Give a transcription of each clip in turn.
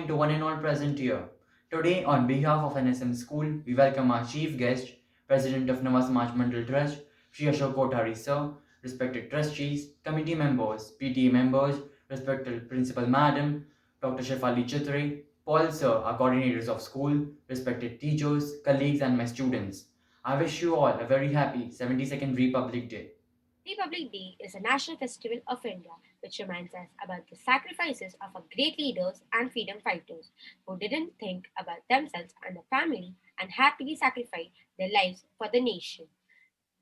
morning to one and all present here. Today, on behalf of NSM School, we welcome our chief guest, President of Nava Samaj Mandal Trust, Shri Ashok Kothari Sir, respected trustees, committee members, PTA members, respected Principal Madam, Dr. Shefali Chitri, Paul Sir, our coordinators of school, respected teachers, colleagues, and my students. I wish you all a very happy 72nd Republic Day. Republic Day is a national festival of India which reminds us about the sacrifices of our great leaders and freedom fighters who didn't think about themselves and their family and happily sacrificed their lives for the nation.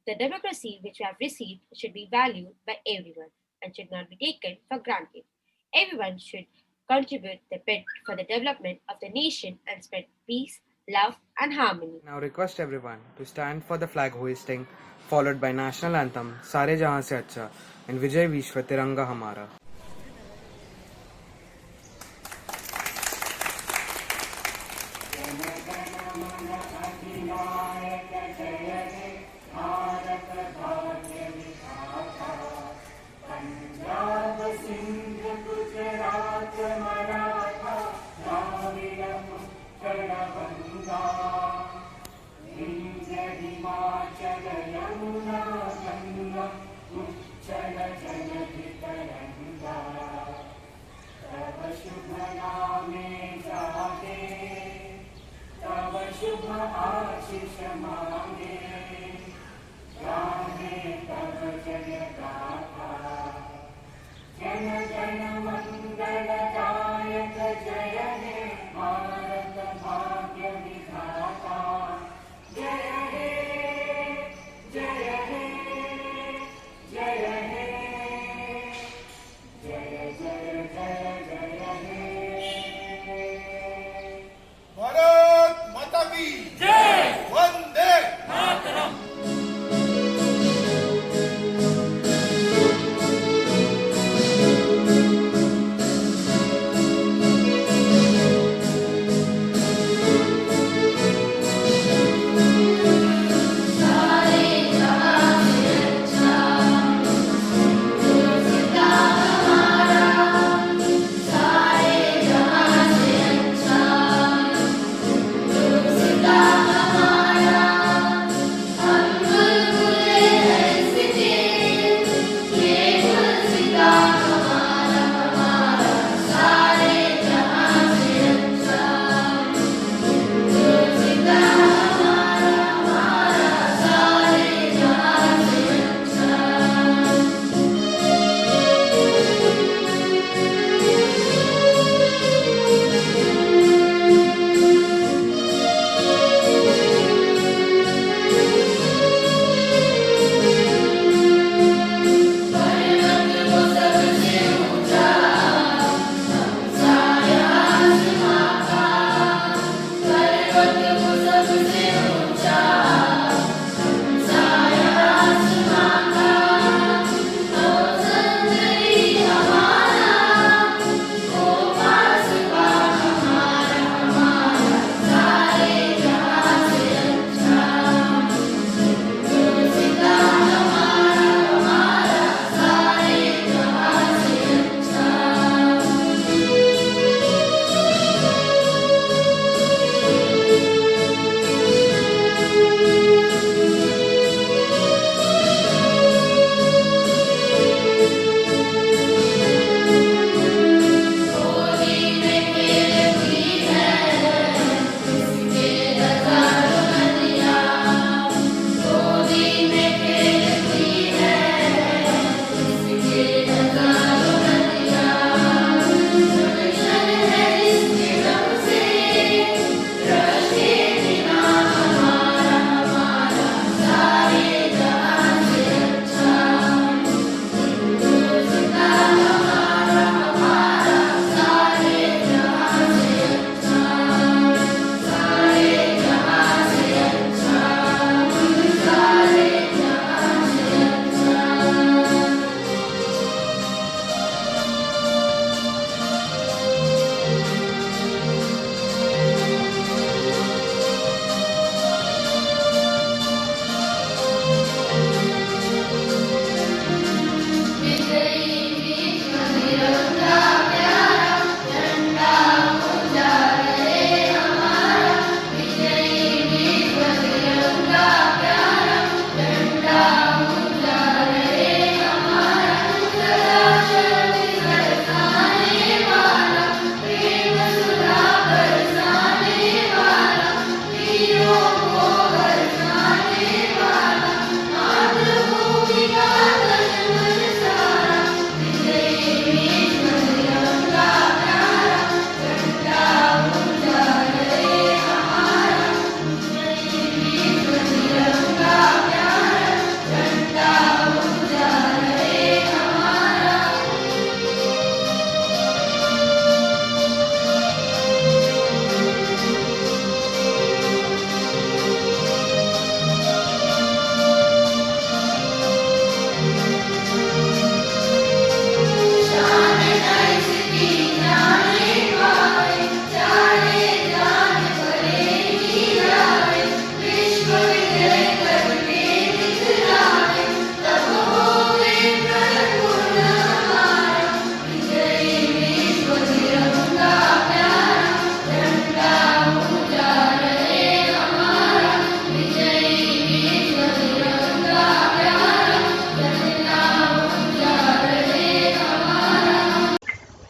The democracy which we have received should be valued by everyone and should not be taken for granted. Everyone should contribute their bit for the development of the nation and spread peace, love, and harmony. Now request everyone to stand for the flag hoisting, followed by national anthem Sare Jahan Se Acha and Vijay Vishwa Tiranga Hamara. Bharat माता की जय वंदे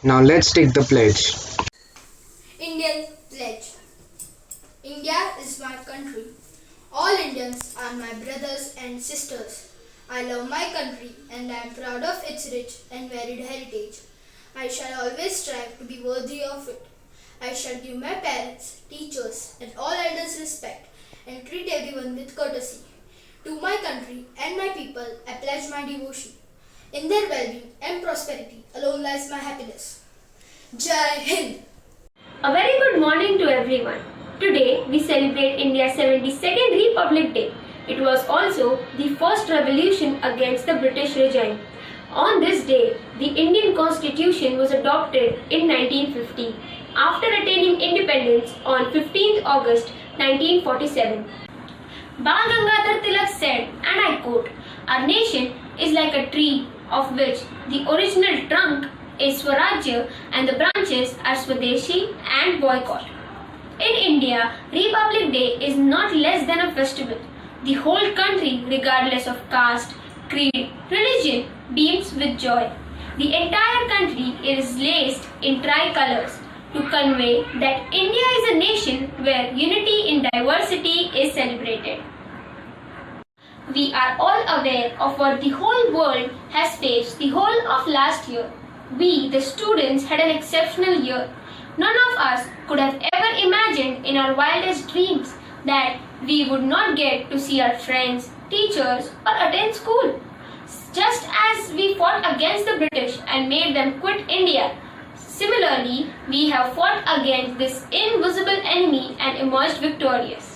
Now let's take the pledge. Indian pledge. India is my country. All Indians are my brothers and sisters. I love my country and I am proud of its rich and varied heritage. I shall always strive to be worthy of it. I shall give my parents, teachers, and all elders respect and treat everyone with courtesy. To my country and my people, I pledge my devotion. In their well-being and prosperity alone lies my happiness. Jai Hind! A very good morning to everyone. Today we celebrate India's 72nd Republic Day. It was also the first revolution against the British regime. On this day, the Indian Constitution was adopted in 1950 after attaining independence on 15th August 1947. Bal Gangadhar Tilak said, and I quote, "Our nation is like a tree of which the original trunk is Swarajya and the branches are Swadeshi and boycott." In India, Republic Day is not less than a festival. The whole country, regardless of caste, creed, religion, beams with joy. The entire country is laced in tricolors to convey that India is a nation where unity in diversity is celebrated. We are all aware of what the whole world has faced the whole of last year. We, the students, had an exceptional year. None of us could have ever imagined in our wildest dreams that we would not get to see our friends, teachers, or attend school. Just as we fought against the British and made them quit India, similarly, we have fought against this invisible enemy and emerged victorious.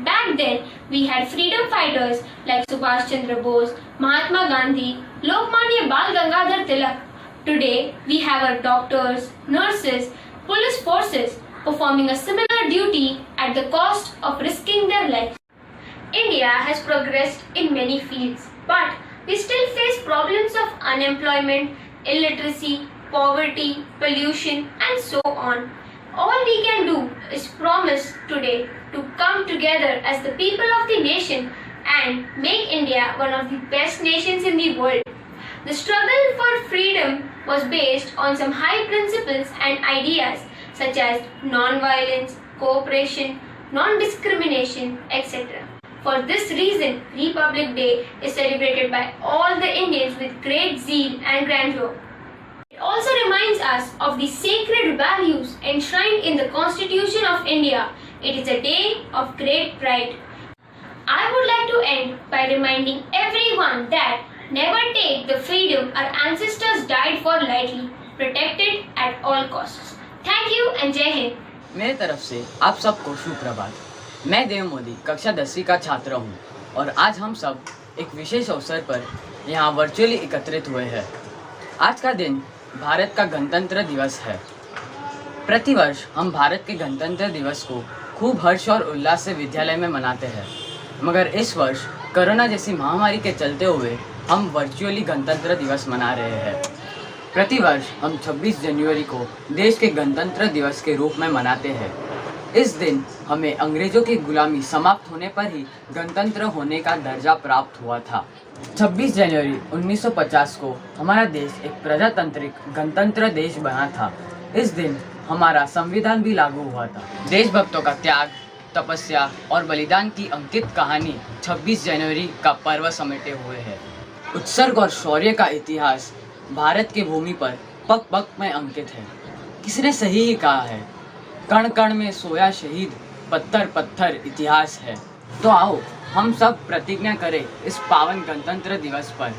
Back then, we had freedom fighters like Subhash Chandra Bose, Mahatma Gandhi, Lokmanya Bal Gangadhar Tilak. Today, we have our doctors, nurses, police forces performing a similar duty at the cost of risking their lives. India has progressed in many fields, but we still face problems of unemployment, illiteracy, poverty, pollution, and so on. All we can do is promise today to come together as the people of the nation and make India one of the best nations in the world. The struggle for freedom was based on some high principles and ideas such as non-violence, cooperation, non-discrimination, etc. For this reason, Republic Day is celebrated by all the Indians with great zeal and grandeur. It also reminds us of the sacred values enshrined in the Constitution of India. It is a day of great pride. I would like to end by reminding everyone that never take the freedom our ancestors died for lightly. Protect it at all costs. Thank you and Jai Hind. मेरे तरफ से आप सबको सुप्रभात। मैं देव मोदी कक्षा 10वीं का छात्र हूँ और आज हम सब एक विशेष अवसर पर यहाँ वर्चुअली एकत्रित हुए हैं। आज का दिन भारत का गणतंत्र दिवस है। प्रतिवर्ष हम भारत के गणतंत्र दिवस को खूब हर्ष और उल्लास से विद्यालय में मनाते हैं, मगर इस वर्ष कोरोना जैसी महामारी के चलते हुए हम वर्चुअली गणतंत्र दिवस मना रहे हैं। प्रतिवर्ष हम 26 जनवरी को देश के गणतंत्र दिवस के रूप में मनाते हैं। इस दिन हमें अंग्रेजों की गुलामी समाप्त होने पर ही गणतंत्र होने का दर्जा प्राप्त हुआ था। 26 जनवरी 1950 को हमारा देश एक प्रजातांत्रिक गणतंत्र देश बना था। इस दिन हमारा संविधान भी लागू हुआ था। देशभक्तों का त्याग, तपस्या और बलिदान की अंकित कहानी 26 जनवरी का पर्व समेटे हुए है। उत्सर्ग और शौर्य का इतिहास भारत की भूमि पर पग पग में अंकित है। किसी ने सही ही कहा है, कण कण में सोया शहीद, पत्थर पत्थर इतिहास है। तो आओ हम सब प्रतिज्ञा करें इस पावन गणतंत्र दिवस पर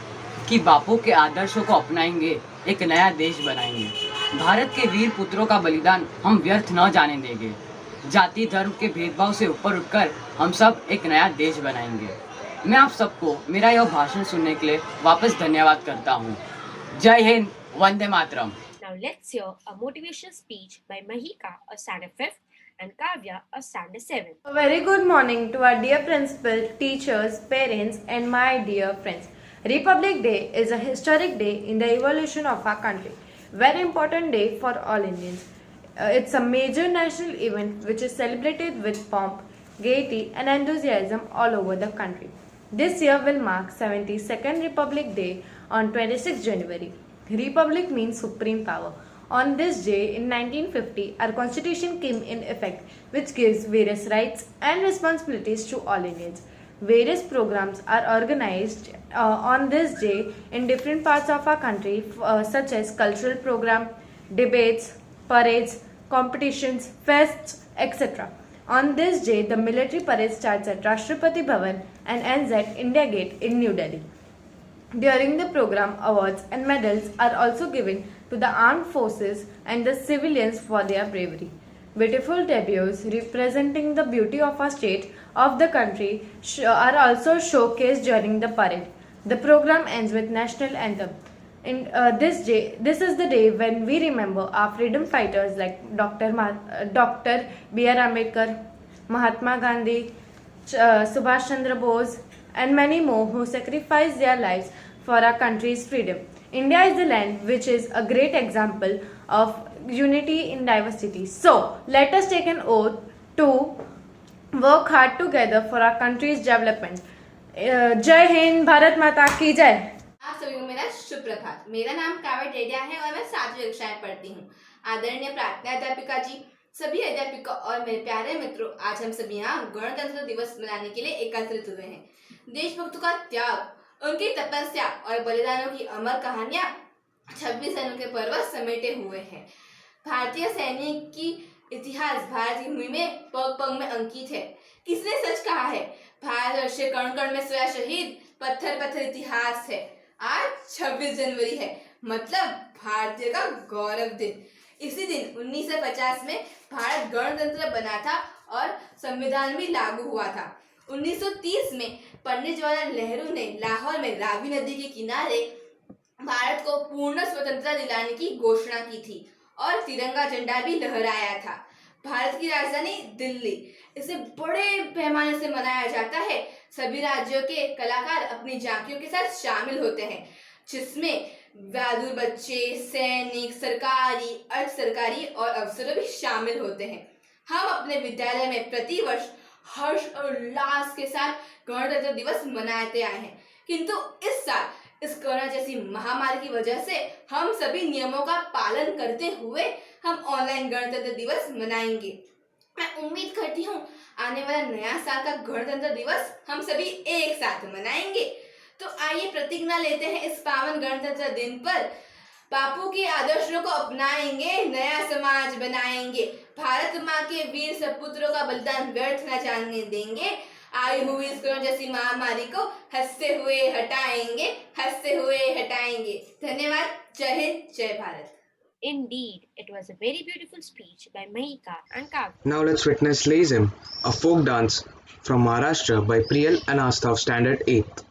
कि बापू के आदर्शों को अपनाएंगे, एक नया देश बनाएंगे। भारत के वीर पुत्रों का बलिदान हम व्यर्थ न जाने देंगे। जाति धर्म के भेदभाव से ऊपर उठकर हम सब एक नया देश बनाएंगे। मैं आप सबको मेरा यह भाषण सुनने के लिए वापस धन्यवाद करता हूँ। जय Hind, Vande Mataram. Now let's hear a motivational speech by Mahika, a standard 5th, and Kavya, a standard 7th. A very good morning to our dear principal, teachers, parents, and my dear friends. Republic Day is a historic day in the evolution of our country. Very important day for all Indians. It's a major national event which is celebrated with pomp, gaiety, and enthusiasm all over the country. This year will mark 72nd Republic Day on 26 January. Republic means supreme power. On this day in 1950, our constitution came in effect, which gives various rights and responsibilities to all Indians. Various programs are organized on this day in different parts of our country, such as cultural program, debates, parades, competitions, fests, etc. On this day, the military parade starts at Rashtrapati Bhavan and ends at India Gate in New Delhi. During the program, awards and medals are also given to the armed forces and the civilians for their bravery. Beautiful debuts representing the beauty of our state of the country are also showcased during the parade. The program ends with national anthem. This is the day when we remember our freedom fighters like Dr. B.R. Ambedkar, Mahatma Gandhi, Subhash Chandra Bose, and many more who sacrificed their lives for our country's freedom. India is the land which is a great example of unity in diversity. So, let us take an oath to work hard together for our country's development. जय हिंद, भारत माता की जय। आप सभी को मेरा शुभ प्रभात। मेरा नाम काव्या डेडिया है और मैं 7वीं कक्षा में पढ़ती हूँ। आदरणीय प्रार्थना अध्यापिका जी, सभी अध्यापिका और मेरे प्यारे मित्रों, आज हम सभी यहाँ गणतंत्र दिवस मनाने के लिए एकत्रित हुए हैं। देशभक्तों का त्याग, उनकी तपस्या और बलिदानों की अमर कहानियां 26 जनवरी के पर्व समेटे हुए हैं। भारतीय सैनिक की इतिहास भारत की भूमि में पग पग में अंकित है। किसने सच कहा है, भारतवर्ष के कण कण में सोया शहीद, पत्थर पत्थर इतिहास है। आज 26 जनवरी है, मतलब भारतीय का गौरव दिन। इसी दिन 1950 में भारत गणतंत्र बना था और संविधान भी लागू हुआ था। 1930 में पंडित जवाहरलाल नेहरू ने लाहौर में रावी नदी के किनारे भारत को पूर्ण स्वतंत्रता दिलाने की घोषणा की थी और तिरंगा झंडा भी लहराया था। भारत की राजधानी दिल्ली, इसे बड़े पैमाने से मनाया जाता है। सभी राज्यों के कलाकार अपनी झांकियों के साथ शामिल होते हैं, जिसमें बहादुर बच्चे, सैनिक, सरकारी, अर्ध सरकारी और अफसर भी शामिल होते हैं। हम अपने विद्यालय में प्रतिवर्ष हर्ष और उल्लास के साथ गणतंत्र दिवस मनाते आए हैं, किंतु इस साल इस कोरोना जैसी महामारी की वजह से हम सभी नियमों का पालन करते हुए हम ऑनलाइन गणतंत्र दिवस मनाएंगे। मैं उम्मीद करती हूँ आने वाला नया साल का गणतंत्र दिवस हम सभी एक साथ मनाएंगे। तो आइए प्रतिज्ञा लेते हैं इस पावन गणतंत्र दिन पर। बापू के आदर्शों को अपनाएंगे, नया समाज बनाएंगे, भारत माँ के वीर सपूत्रों का बलिदान व्यर्थ न जाने देंगे। आई हुई इस कोरोना जैसी महामारी को हंसते हुए हटाएंगे, हंसते हुए हटाएंगे। धन्यवाद। जय हिंद, जय Bharat. Indeed, it was a very beautiful speech by Mahika and Kavya. Now let's witness Lazim, a folk dance from Maharashtra by Priyal and Asta of Standard 8th.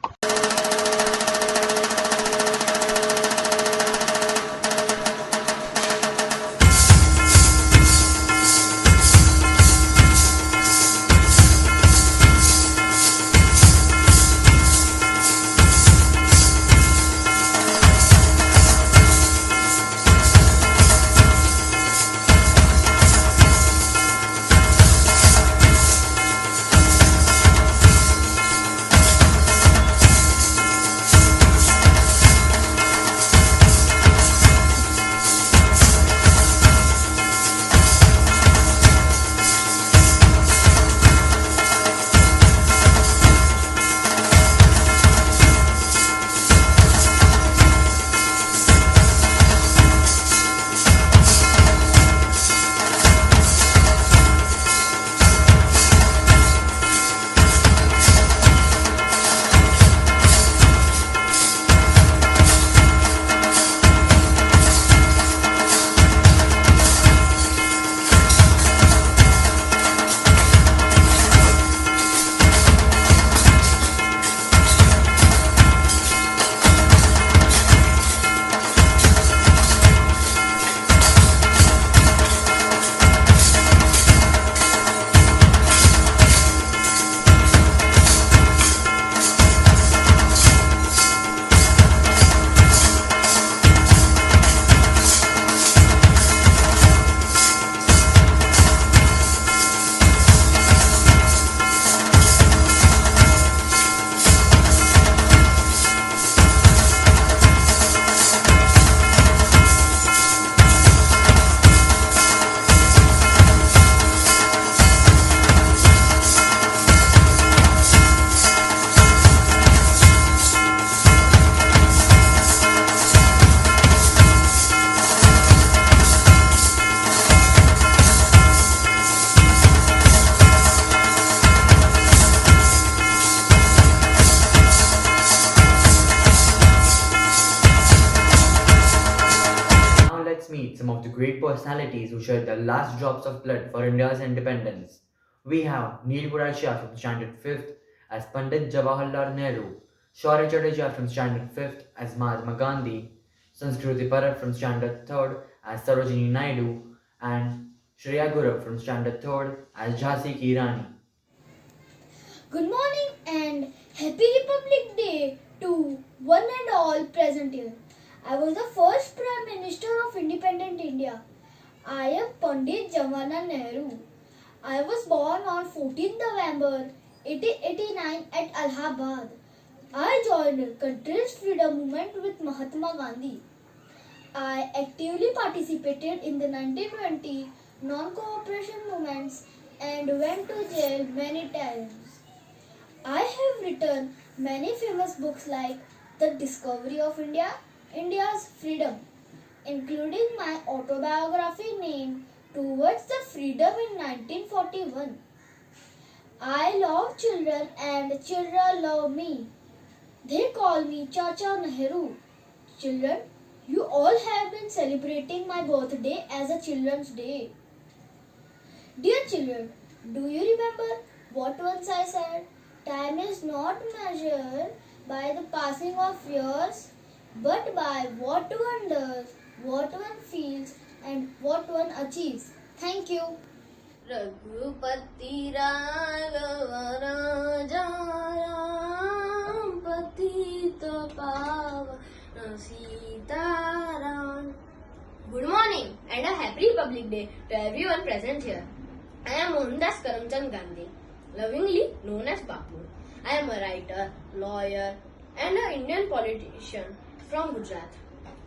some of the great personalities who shed the last drops of blood for India's independence. We have Neil Puracha from Standard 5th as Pandit Jawaharlal Nehru, Shaurya Chatterjee from Standard 5th as Mahatma Gandhi, Sanskruti Parak from Standard 3rd as Sarojini Naidu, and Shreya Gurav from Standard 3rd as Jhansi Ki Rani. Good morning and happy Republic Day to one and all present here. I was the first Prime Minister of independent India. I am Pandit Jawaharlal Nehru. I was born on 14th November 1889 at Allahabad. I joined country's freedom movement with Mahatma Gandhi. I actively participated in the 1920 non-cooperation movements and went to jail many times. I have written many famous books like The Discovery of India, India's Freedom, including my autobiography named Towards the Freedom in 1941. I love children and children love me. They call me Chacha Nehru. Children, you all have been celebrating my birthday as a Children's Day. Dear children, do you remember what once I said? Time is not measured by the passing of years, but by what one does, what one feels, and what one achieves. Thank you. Raghupati Raghav राजा राम पतित पावन Sitaram. Good morning and a happy Republic Day to everyone present here. I am Mohandas Karamchand Gandhi, lovingly known as Bapu. I am a writer, lawyer, and an Indian politician from Gujarat.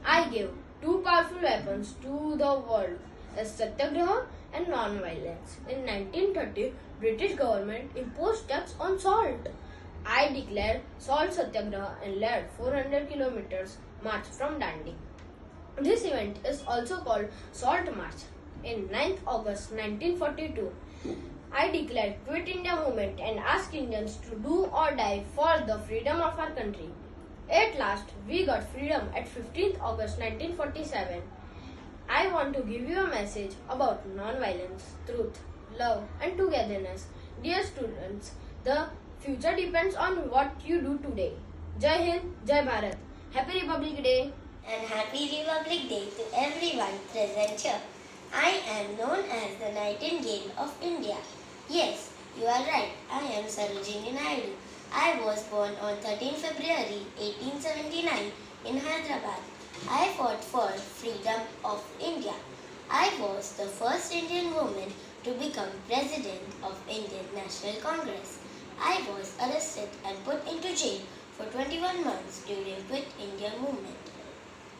I gave two powerful weapons to the world as Satyagraha and non-violence. In 1930, British government imposed tax on salt. I declared salt satyagraha and led 400 kilometers march from Dandi. This event is also called Salt March. In 9th August 1942, I declared Quit India movement and asked Indians to do or die for the freedom of our country. At last, we got freedom at 15th August 1947. I want to give you a message about non-violence, truth, love and togetherness. Dear students, the future depends on what you do today. Jai Hind, Jai Bharat. Happy Republic Day. And Happy Republic Day to everyone present here. I am known as the Nightingale of India. Yes, you are right. I am Sarojini Naidu. I was born on 13 February 1879 in Hyderabad. I fought for freedom of India. I was the first Indian woman to become president of Indian National Congress. I was arrested and put into jail for 21 months during Quit India movement.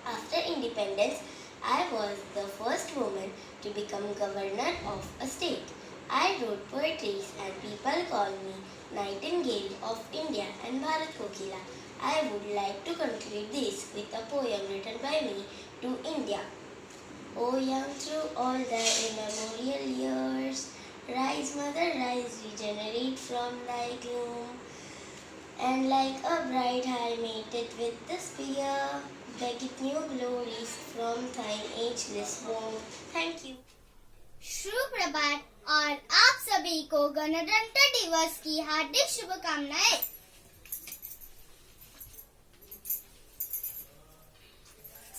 After independence, I was the first woman to become governor of a state. I wrote poetry and people call me Nightingale of India and Bharat Kokila. I would like to conclude this with a poem written by me to India. O young through all thy immemorial years, rise mother rise, regenerate from thy gloom, and like a bride high mated with the spear, beget new glories from thine ageless womb. Thank you. सुप्रभात और आप सभी को गणतंत्र दिवस की हार्दिक शुभकामनाएं।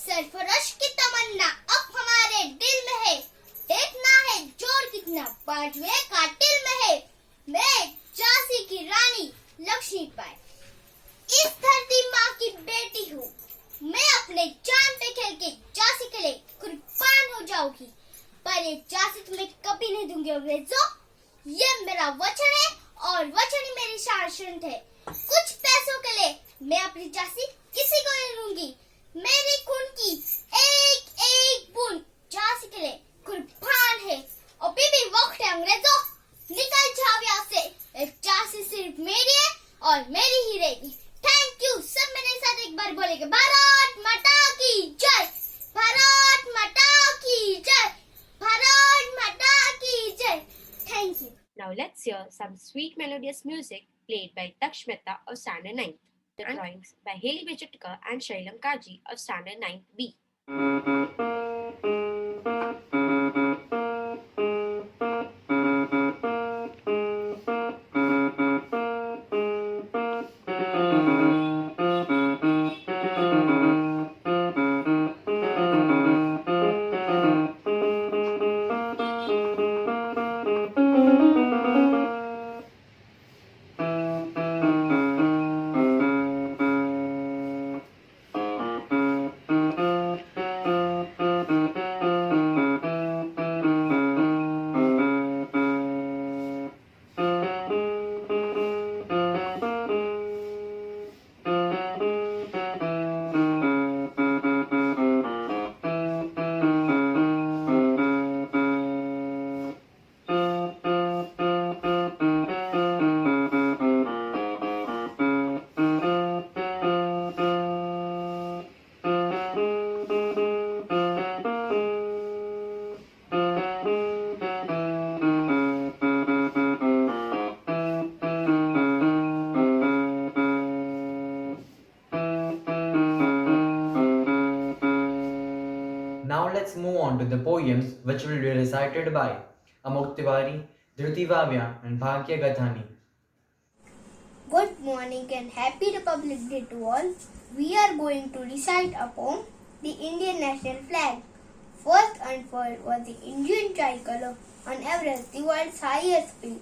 सरफरोश की तमन्ना अब हमारे दिल में है, देखना है जोर कितना बाजुए कातिल में है। मैं झांसी की रानी लक्ष्मीबाई, इस धरती माँ की बेटी हूँ। मैं अपने जान पे खेल के झांसी के लिए कुर्बान हो जाऊंगी, पर ये झांसी तुम्हें कभी नहीं दूंगी अंग्रेजों। ये मेरा वचन है और वचन ही मेरी शासन है। कुछ पैसों के लिए मैं अपनी झांसी किसी को नहीं दूंगी। मेरी खून की एक एक बूंद झांसी के लिए कुर्बान है। अभी भी वक्त है अंग्रेजों, निकल जाओ यहाँ से। झांसी सिर्फ मेरी है और मेरी ही रहेगी। Thank you. सब मेरे साथ एक बार बोलेंगे, भारत माता की जय, भारत माता की जय, भारत माता की जय। Thank you. Now let's hear some sweet melodious music played by Daksh Mehta of Standard 9th. The drawings by Haley Vijatkar and Shailam Kaji of Standard 9th B. let's move on to the poems which will be recited by Amok Tiwari, Dhruti Vavya, and Bhagya Gathani. Good morning and happy Republic Day to all. We are going to recite a poem, the Indian national flag. First unfurled was the Indian tricolor on Everest, the world's highest peak.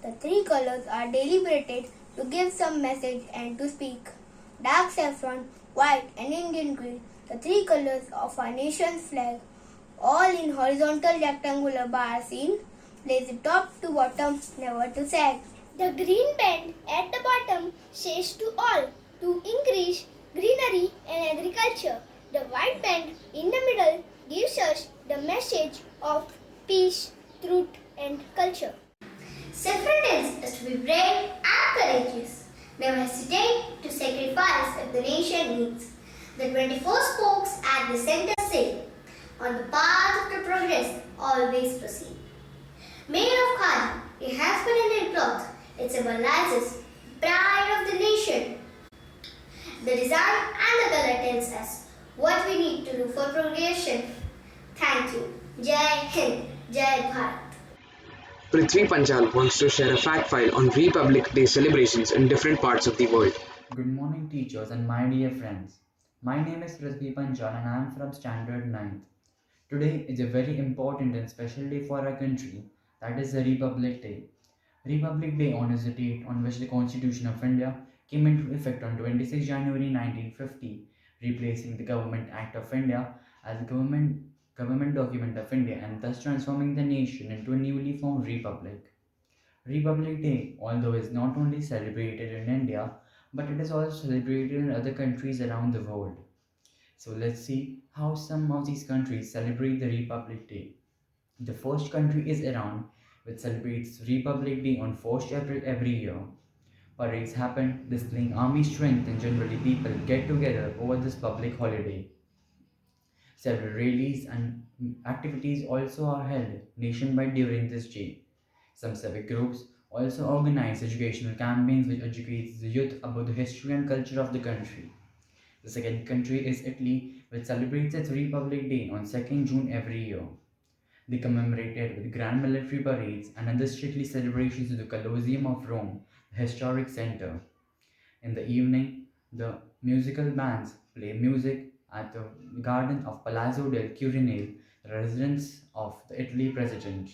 The three colors are deliberated to give some message and to speak. Dark saffron, white and Indian green, the three colors of our nation's flag, all in horizontal rectangular bars seen, blazing top to bottom, never to sag. The green band at the bottom says to all to increase greenery and agriculture. The white band in the middle gives us the message of peace, truth and culture. Saffron tells us to be brave and courageous. Never hesitate to sacrifice if the nation needs. The 24 spokes at the center say, on the path of the progress, always proceed. Made of khadi, it has been Indian cloth. It symbolizes pride of the nation. The design and the color tells us what we need to do for progression. Thank you. Jai Hind, Jai Bharat. Prithvi Panchal wants to share a fact file on Republic Day celebrations in different parts of the world. Good morning, teachers and my dear friends. My name is Prithvi Panchal and I am from Standard 9th. Today is a very important and special day for our country, that is the Republic Day. Republic Day honors the date on which the Constitution of India came into effect on 26 January 1950, replacing the Government Act of India as the government document of India and thus transforming the nation into a newly formed republic. Republic Day, although is not only celebrated in India, but it is also celebrated in other countries around the world. So let's see how some of these countries celebrate the Republic Day. The first country is Iran, which celebrates Republic Day on 1st April every year. Parades happen displaying army strength and generally people get together over this public holiday. Several rallies and activities also are held nationwide during this day. Some civic groups also organize educational campaigns which educates the youth about the history and culture of the country. The second country is Italy, which celebrates its Republic Day on 2nd June every year. They commemorate it with grand military parades and other stately celebrations in the Colosseum of Rome, the historic center. In the evening, the musical bands play music at the garden of Palazzo del Quirinale, the residence of the Italy president.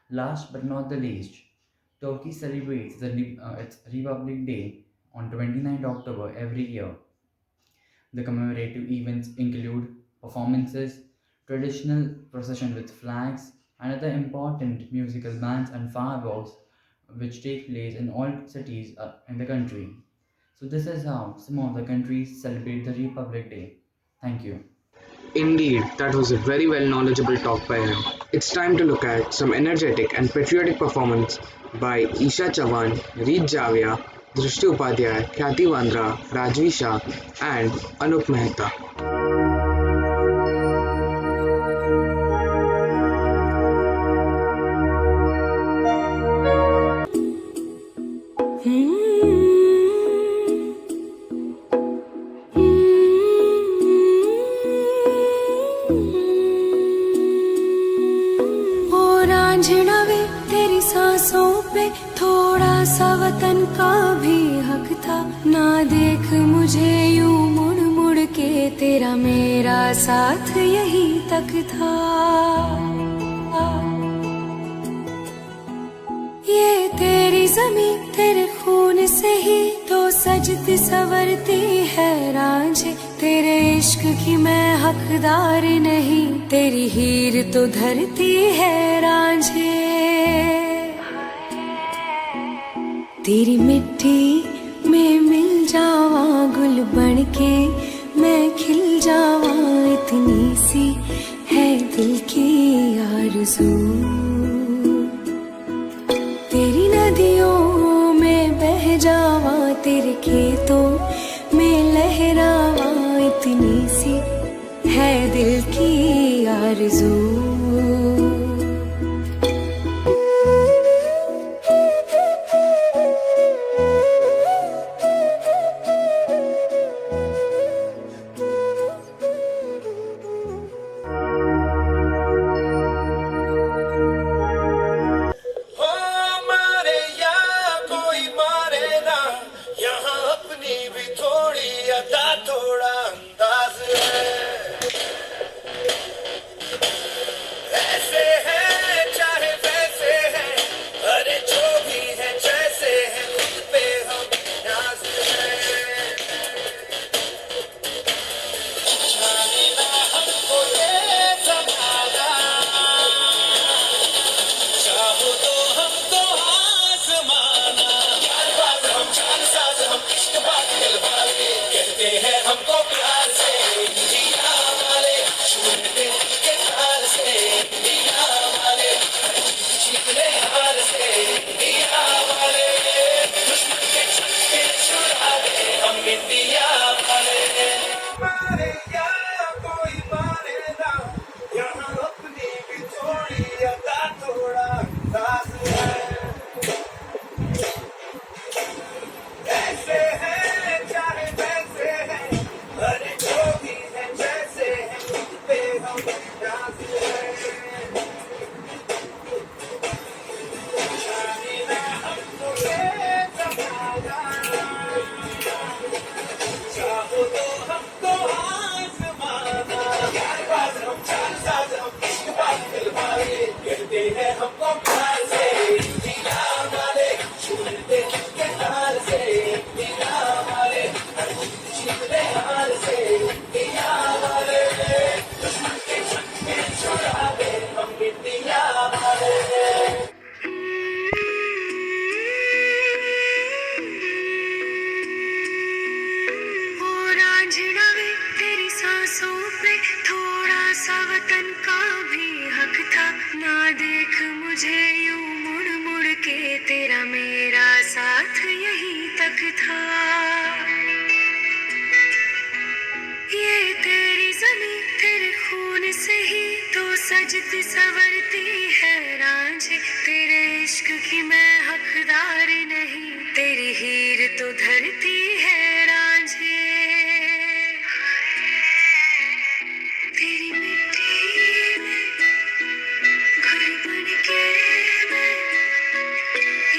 Last but not the least, Turkey celebrates its Republic Day on 29 October every year. The commemorative events include performances, traditional procession with flags, and other important musical bands and fireworks which take place in all cities in the country. So this is how some of the countries celebrate the Republic Day. Thank you. Indeed, that was a very well knowledgeable talk by him. It's time to look at some energetic and patriotic performance by Isha Chavan, Reet Javia, Drishti Upadhyay, Khyati Vandra, Rajvi Shah, and Anup Mehta. तेरी सांसों पे थोड़ा सा वतन का भी हक था ना देख मुझे यूं मुड़ मुड़ के तेरा मेरा साथ यही तक था ये तेरी ज़मीं तेरे खून से ही तो सजती संवरती है रांझे तेरे इश्क की मैं हकदार नहीं तेरी हीर तो धरती है रांझे तेरी मिट्टी में मिल जावा गुल बन के मैं खिल जावा इतनी सी है दिल की आरज़ू तेरी नदियों में बह जावा तेरे खेतों में लहरावा इतनी सी है दिल की आरज़ू ओ रांझना वे तेरी सांसों पे थोड़ा सा वतन का भी हक था। ना देख मुझे यूं मुड़ मुड़ के, तेरा मेरा साथ यहीं तक था। ये तेरी ज़मीं तेरे खून से ही तो सजती संवरती है रांझे। तेरे इश्क की मैं हकदार नहीं, तेरी हीर तो धरती है रांझे। तेरी मिट्टी में घुल बन के मैं,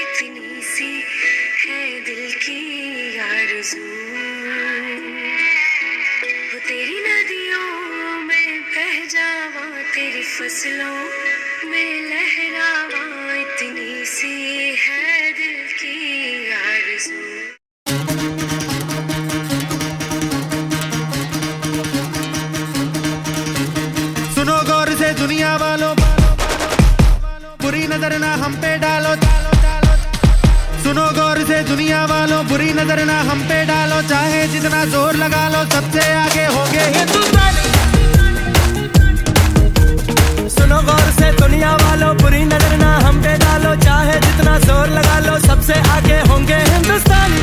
इतनी सी है दिल की आरज़ू। वो तेरी नदियों में बह जावा, तेरी फसलों में लहरावा, इतनी सी है दिल की आरज़ू। सुनो गौर से दुनिया वालों, बुरी नजर ना हम पे डालो। सुनो गौर से दुनिया वालों, बुरी नजर ना हम पे डालो। चाहे जितना जोर लगा लो, सबसे आगे होंगे हिंदुस्तानी। सुनो गौर से दुनिया वालों, बुरी नजर ना हम पे डालो। चाहे जितना जोर लगा लो, सबसे आगे होंगे हिंदुस्तानी।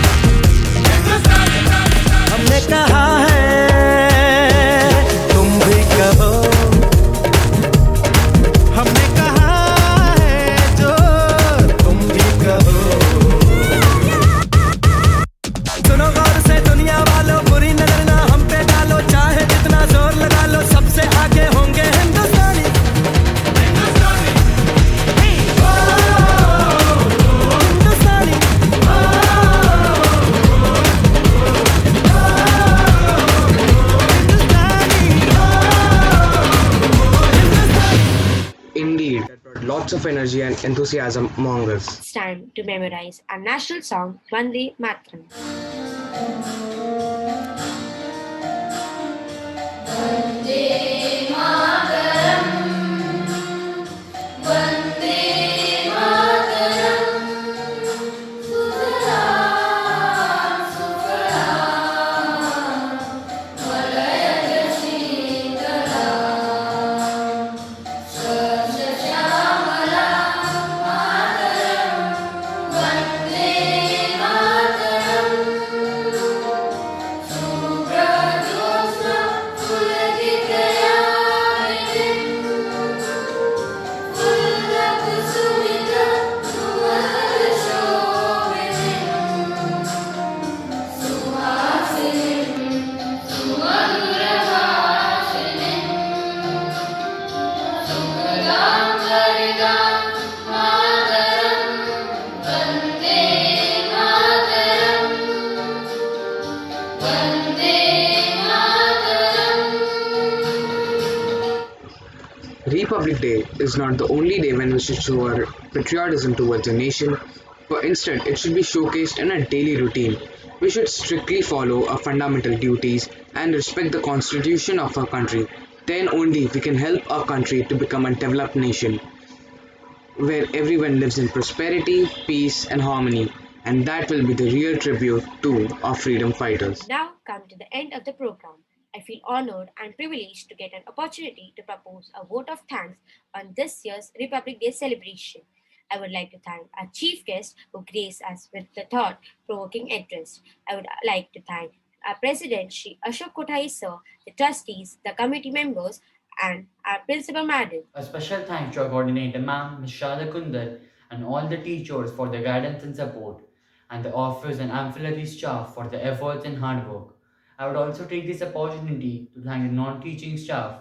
हमने कहा है, तुम भी कहो। हमने कहा है जो तुम भी कहो। सुनो गौर से दुनिया वालों, बुरी नजर ना हम पे डालो। चाहे जितना जोर लगा लो, सबसे आगे होंगे हिंदुस्तानी। Indeed, that brought lots of energy and enthusiasm among us. It's time to memorize our national song, Vande Mataram. Republic Day is not the only day when we should show our patriotism towards a nation, but instead it should be showcased in a daily routine. We should strictly follow our fundamental duties and respect the constitution of our country. Then only we can help our country to become a developed nation where everyone lives in prosperity, peace and harmony. and that will be the real tribute to our freedom fighters. Now come to the end of the program. I feel honored and privileged to get an opportunity to propose a vote of thanks on this year's Republic Day celebration. I would like to thank our chief guest who graced us with the thought-provoking address. I would like to thank our president, Shri Ashok Kothari sir, the trustees, the committee members, and our principal madam. A special thanks to our coordinator ma'am, Ms. Shada Kundar, and all the teachers for their guidance and support, and the office and ancillary staff for their efforts and hard work. I would also take this opportunity to thank the non-teaching staff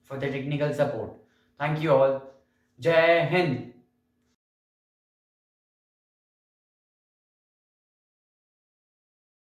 for their technical support. Thank you all. Jai Hind!